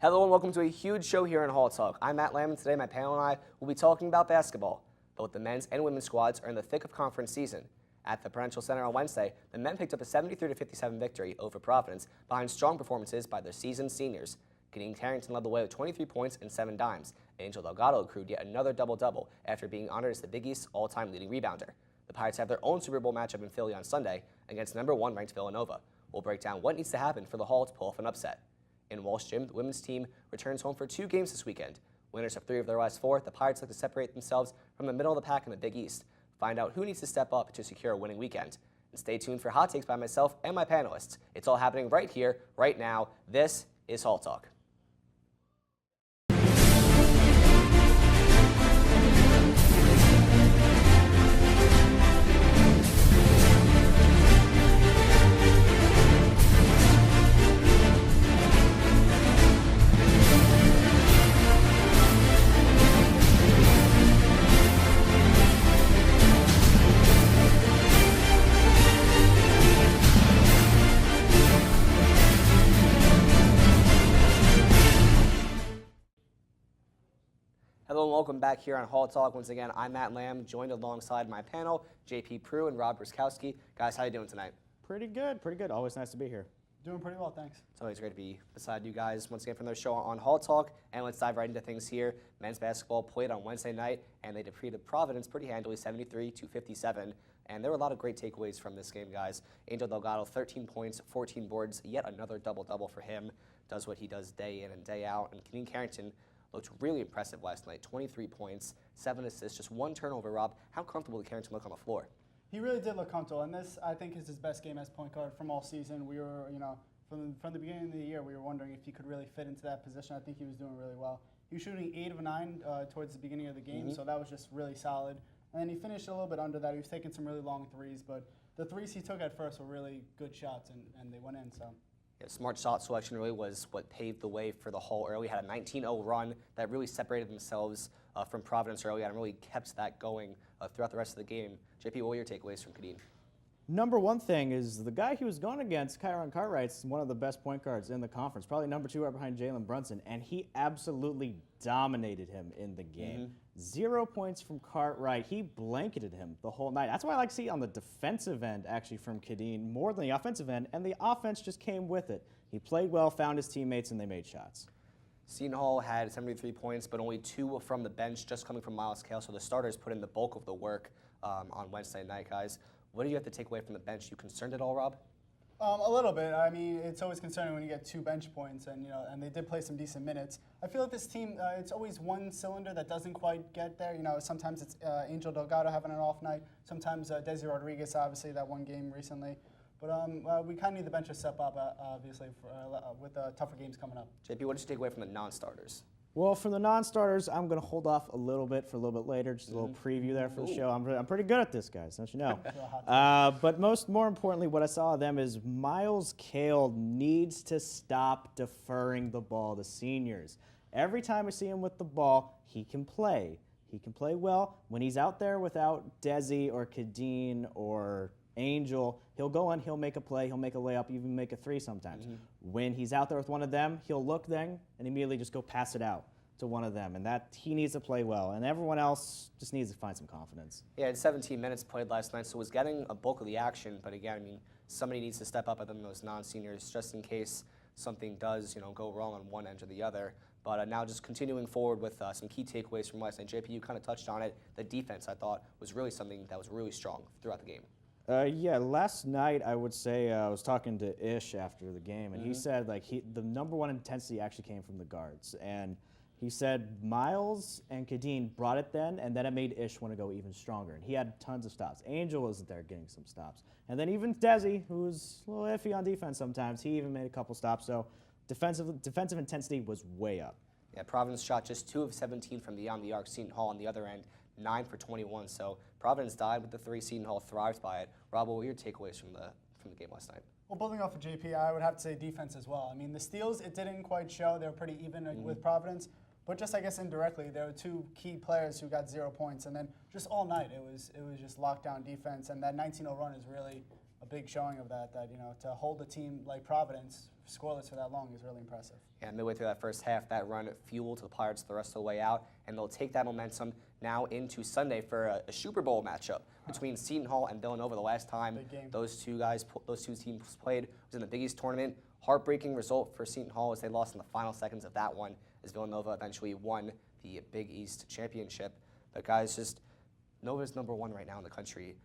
Hello and welcome to a huge show here in Hall Talk. I'm Matt Lamb, and today my panel and I will be talking about basketball. Both the men's and women's squads are in the thick of conference season. At the Prudential Center on Wednesday, the men picked up a 73-57 victory over Providence behind strong performances by their seasoned seniors. Kadeen Carrington led the way with 23 points and 7 dimes. Angel Delgado accrued yet another double-double after being honored as the Big East's all-time leading rebounder. The Pirates have their own Super Bowl matchup in Philly on Sunday against number 1 ranked Villanova. We'll break down what needs to happen for the Hall to pull off an upset. In Walsh Gym, the women's team returns home for 2 games this weekend. Winners of 3 of their last 4, the Pirates look to separate themselves from the middle of the pack in the Big East. Find out who needs to step up to secure a winning weekend. And stay tuned for hot takes by myself and my panelists. It's all happening right here, right now. This is Hall Talk. Hello and welcome back here on Hall Talk. Once again, I'm Matt Lamb, joined alongside my panel, JP Prue and Rob Bruskowski. Guys, how you doing tonight? Pretty good, pretty good. Always nice to be here. Doing pretty well, thanks. It's always great to be beside you guys once again from their show on Hall Talk. And let's dive right into things here. Men's basketball played on Wednesday night, and they defeated Providence pretty handily, 73-57. And there were a lot of great takeaways from this game, guys. Angel Delgado, 13 points, 14 boards, yet another double-double for him. Does what he does day in and day out. And Kadeen Carrington looked really impressive last night. 23 points, 7 assists, just 1 turnover. Rob, how comfortable did Carrington look on the floor? He really did look comfortable, and this, I think, is his best game as point guard from all season. We were, from the beginning of the year, we were wondering if he could really fit into that position. I think he was doing really well. He was shooting 8 of 9 towards the beginning of the game, so that was just really solid. And then he finished a little bit under that. He was taking some really long threes, but the threes he took at first were really good shots, and they went in, so. Yeah, smart shot selection really was what paved the way for the Hall early. Had a 19-0 run that really separated themselves from Providence early and really kept that going throughout the rest of the game. JP, what were your takeaways from Kadeen? Number one thing is the guy he was going against, Kyron Cartwright's one of the best point guards in the conference, probably number 2 right behind Jalen Brunson, and he absolutely dominated him in the game. 0 points from Cartwright. He blanketed him the whole night. That's why I like to see on the defensive end, actually, from Kadeen, more than the offensive end, and the offense just came with it. He played well, found his teammates, and they made shots. Seton Hall had 73 points, but only 2 from the bench, just coming from Miles Cale, so the starters put in the bulk of the work on Wednesday night, guys. What do you have to take away from the bench? You concerned at all, Rob? A little bit. I mean, it's always concerning when you get 2 bench points, and and they did play some decent minutes. I feel like this team, it's always one cylinder that doesn't quite get there. Sometimes it's Angel Delgado having an off night. Sometimes Desi Rodriguez, obviously that one game recently. But we kind of need the bench to step up, obviously, with tougher games coming up. JP, what did you take away from the non-starters? Well, from the non-starters, I'm going to hold off a little bit for a little bit later, just a little preview there for the show. I'm pretty good at this, guys, don't you know? But more importantly, what I saw of them is Miles Cale needs to stop deferring the ball to seniors. Every time I see him with the ball, he can play. He can play well. When he's out there without Desi or Kadeen or Angel, he'll go in, he'll make a play, he'll make a layup, even make a 3 sometimes. When he's out there with one of them, he'll look then and immediately just go pass it out to one of them. And that he needs to play well. And everyone else just needs to find some confidence. Yeah, had 17 minutes played last night, so was getting a bulk of the action. But again, I mean, somebody needs to step up other than those non-seniors just in case something does, go wrong on one end or the other. But now just continuing forward with some key takeaways from last night. JP, you kind of touched on it. The defense, I thought, was really something that was really strong throughout the game. Yeah, last night I would say I was talking to Ish after the game, and he said the number 1 intensity actually came from the guards, and he said Miles and Kadeen brought it then, and then it made Ish want to go even stronger, and he had tons of stops. Angel wasn't there getting some stops, and then even Desi, who's a little iffy on defense sometimes, he even made a couple stops. So defensive intensity was way up. Yeah, Providence shot just 2 of 17 from beyond the arc. Seton Hall on the other end, 9 for 21. So Providence died with the 3. Seton Hall thrived by it. Rob, what were your takeaways from the game last night? Well, building off of JP, I would have to say defense as well. I mean, the steals, it didn't quite show. They were pretty even with Providence. But just, I guess, indirectly, there were 2 key players who got 0 points. And then just all night, it was just lockdown defense. And that 19-0 run is really a big showing of that, to hold a team like Providence scoreless for that long is really impressive. And midway through that first half, that run fueled the Pirates the rest of the way out, and they'll take that momentum now into Sunday for a SHUperbowl matchup between Seton Hall and Villanova. The last time those two teams played was in the Big East tournament. Heartbreaking result for Seton Hall as they lost in the final seconds of that one, as Villanova eventually won the Big East championship. But guys, just Nova's #1 right now in the country,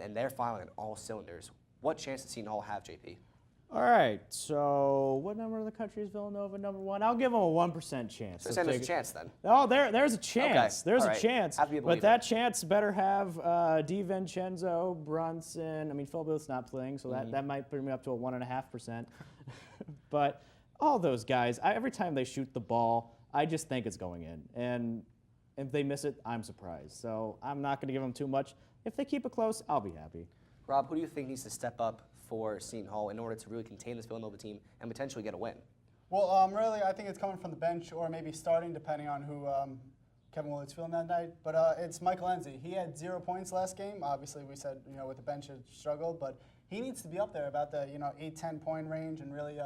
and they're firing on all cylinders. What chance does Seton Hall have, JP? All right, so what number of the country is Villanova #1? I'll give them a 1% chance. So there's a chance then. Oh, there's a chance. Okay. There's All a right. chance. Have to be a But believer. that chance better have DiVincenzo, Brunson. I mean, Phil Booth's not playing, so that might bring me up to a 1.5%. But all those guys, every time they shoot the ball, I just think it's going in. And if they miss it, I'm surprised. So I'm not going to give them too much. If they keep it close, I'll be happy. Rob, who do you think needs to step up for Seton Hall in order to really contain this Villanova team and potentially get a win? Well, really, I think it's coming from the bench or maybe starting, depending on who Kevin Willard's feeling that night. But it's Michael Enzi. He had 0 points last game. Obviously, we said, with the bench it struggled, but he needs to be up there about the 8-10 point range and really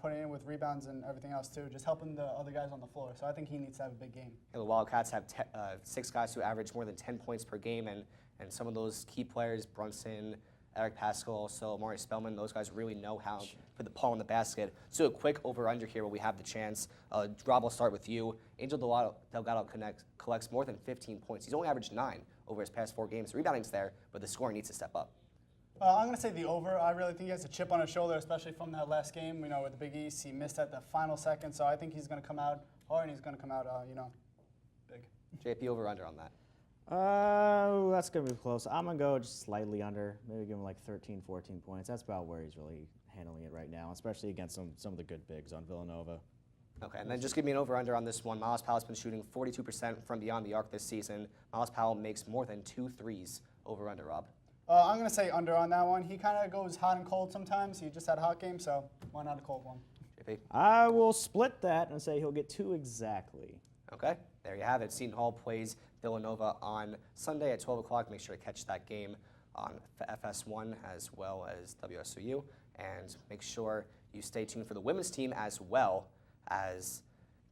putting in with rebounds and everything else too, just helping the other guys on the floor. So I think he needs to have a big game. And the Wildcats have 6 guys who average more than 10 points per game, and some of those key players, Brunson, Eric Pascal, also Amari Spellman, those guys really know how to put the ball in the basket. So a quick over-under here where we have the chance. Rob, I'll start with you. Angel Delgado collects more than 15 points. He's only averaged 9 over his past 4 games. The rebounding's there, but the scoring needs to step up. I'm going to say the over. I really think he has a chip on his shoulder, especially from that last game. With the Big East, he missed at the final second, so I think he's going to come out hard and he's going to come out, big. JP, over-under on that. That's going to be close. I'm going to go just slightly under, maybe give him like 13, 14 points. That's about where he's really handling it right now, especially against some of the good bigs on Villanova. Okay, and then just give me an over-under on this one. Miles Powell's been shooting 42% from beyond the arc this season. Miles Powell makes more than 2 threes. Over-under, Rob. I'm going to say under on that one. He kind of goes hot and cold sometimes. He just had a hot game, so why not a cold one? JP? I will split that and say he'll get 2 exactly. Okay, there you have it. Seton Hall plays Villanova on Sunday at 12 o'clock. Make sure to catch that game on FS1 as well as WSOU. And make sure you stay tuned for the women's team as well, as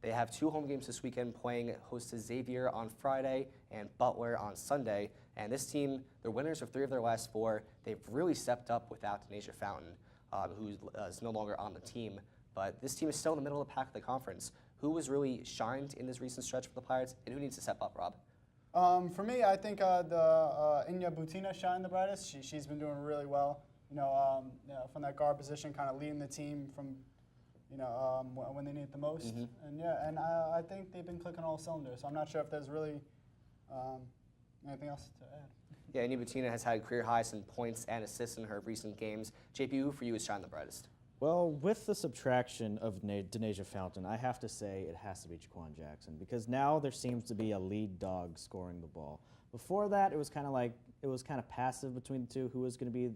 they have 2 home games this weekend, playing host to Xavier on Friday and Butler on Sunday. And this team, they're winners of 3 of their last 4. They've really stepped up without Donnaizha Fountain, who is no longer on the team. But this team is still in the middle of the pack of the conference. Who has really shined in this recent stretch for the Pirates, and who needs to step up, Rob? For me, I think Inya Butina shined the brightest. She's been doing really well. From that guard position, kind of leading the team from, when they need it the most. And I think they've been clicking all cylinders. So I'm not sure if there's really anything else to add. Yeah, Inya Butina has had career highs in points and assists in her recent games. JP, who for you has shined the brightest? Well, with the subtraction of Donnaizha Fountain, I have to say it has to be Jaquan Jackson, because now there seems to be a lead dog scoring the ball. Before that, it was kind of passive between the two, who's going to be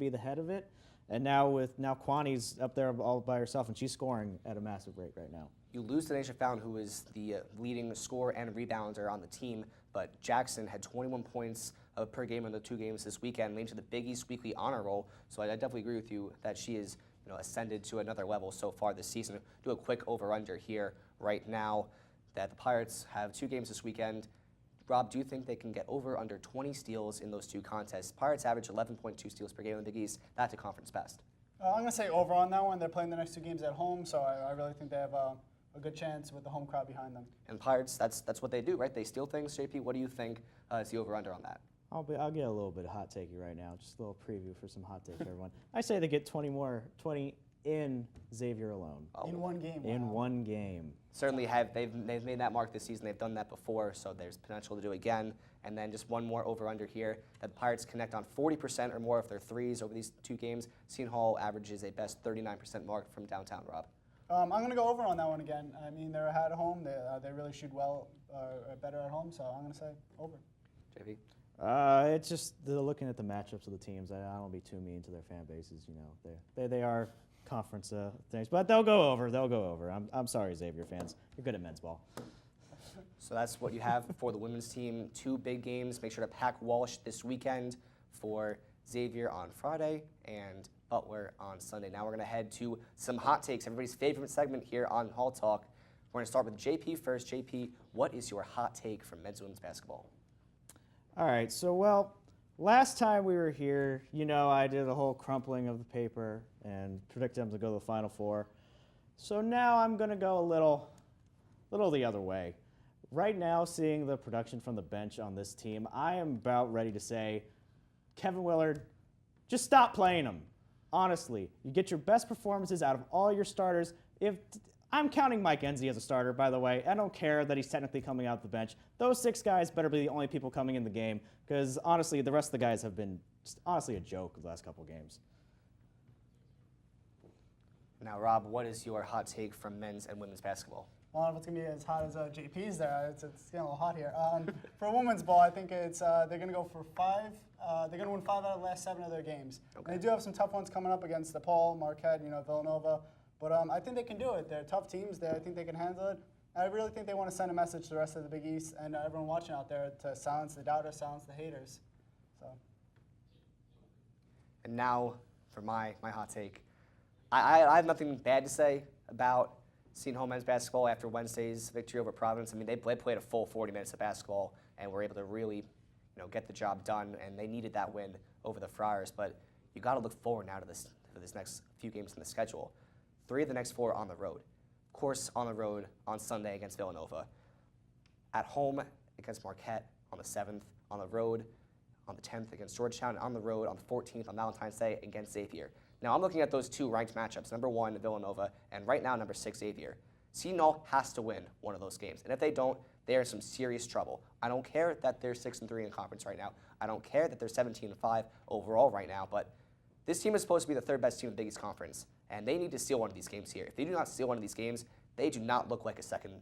the head of it. And now Kwani's up there all by herself, and she's scoring at a massive rate right now. You lose Donnaizha Fountain, who is the leading scorer and rebounder on the team, but Jackson had 21 points per game in the 2 games this weekend, named to the Big East Weekly Honor Roll. So I definitely agree with you that she is ascended to another level so far this season. Do a quick over-under here right now that the Pirates have 2 games this weekend. Rob, do you think they can get over under 20 steals in those 2 contests? Pirates average 11.2 steals per game in the Big East. That's a conference best. I'm going to say over on that one. They're playing the next 2 games at home, so I really think they have a good chance with the home crowd behind them. And Pirates, that's what they do, right? They steal things. JP, what do you think is the over-under on that? I'll get a little bit of hot takey right now. Just a little preview for some hot take, everyone. I say they get 20 in Xavier alone. Oh. In one game. In wow. one game. Certainly they've made that mark this season. They've done that before, so there's potential to do it again. And then just one more over-under here, that the Pirates connect on 40% or more of their threes over these 2 games. Seton Hall averages a best 39% mark from downtown, Rob. I'm going to go over on that one again. I mean, they're at home. They really shoot well, better at home, so I'm going to say over. JP? It's just looking at the matchups of the teams. I don't be too mean to their fan bases. They are conference things, but they'll go over. They'll go over. I'm sorry, Xavier fans. You're good at men's ball. So that's what you have for the women's team. 2 big games. Make sure to pack Walsh this weekend for Xavier on Friday and Butler on Sunday. Now we're going to head to some hot takes, everybody's favorite segment here on Hall Talk. We're going to start with JP first. JP, what is your hot take from men's and women's basketball? All right, so, well, last time we were here, you know, I did a whole crumpling of the paper and predicted them to go to the Final Four. So now I'm going to go a little the other way. Right now, seeing the production from the bench on this team, I am about ready to say, Kevin Willard, just stop playing him. Honestly, you get your best performances out of all your starters. I'm counting Mike Enzi as a starter, by the way. I don't care that he's technically coming out the bench. Those 6 guys better be the only people coming in the game, because honestly, the rest of the guys have been just honestly a joke the last couple of games. Now, Rob, what is your hot take from men's and women's basketball? Well, I don't know if it's going to be as hot as JP's there. It's getting a little hot here. For women's ball, I think it's they're going to go for 5. They're going to win 5 out of the last 7 of their games. Okay. And they do have some tough ones coming up against DePaul, Marquette, Villanova. But I think they can do it. They're tough teams. I think they can handle it. I really think they want to send a message to the rest of the Big East and everyone watching out there to silence the doubters, silence the haters. So. And now for my hot take. I have nothing bad to say about Seton Hall men's basketball after Wednesday's victory over Providence. I mean, they played a full 40 minutes of basketball and were able to really, get the job done. And they needed that win over the Friars. But you got to look forward now to this next few games in the schedule. 3 of the next 4 on the road. Of course, on the road on Sunday against Villanova. At home against Marquette on the 7th. On the road on the 10th against Georgetown. On the road on the 14th on Valentine's Day against Xavier. Now, I'm looking at those 2 ranked matchups, number 1, Villanova, and right now, number 6, Xavier. Seton Hall has to win one of those games, and if they don't, they are in some serious trouble. I don't care that they're 6-3 in conference right now. I don't care that they're 17-5 overall right now, but this team is supposed to be the 3rd best team in the Big East Conference, and they need to steal one of these games here. If they do not steal one of these games, they do not look like a second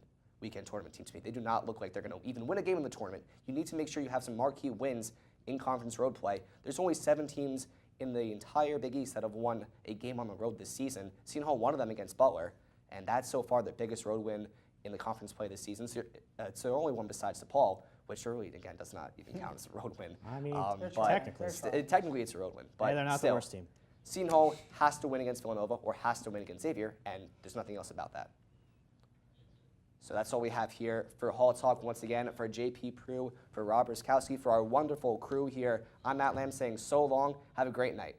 weekend tournament team to me. They do not look like they're going to even win a game in the tournament. You need to make sure you have some marquee wins in conference road play. There's only 7 teams in the entire Big East that have won a game on the road this season. Seton Hall won of them against Butler, and that's so far their biggest road win in the conference play this season. So it's their only one besides DePaul, which really, again, does not even count as a road win. I mean, but technically. Technically it's a road win. But they're not still, the worst team. Seton Hall has to win against Villanova or has to win against Xavier, and there's nothing else about that. So that's all we have here for Hall Talk. Once again, for JP Prue, for Rob Ruskowski, for our wonderful crew here, I'm Matt Lamb saying so long. Have a great night.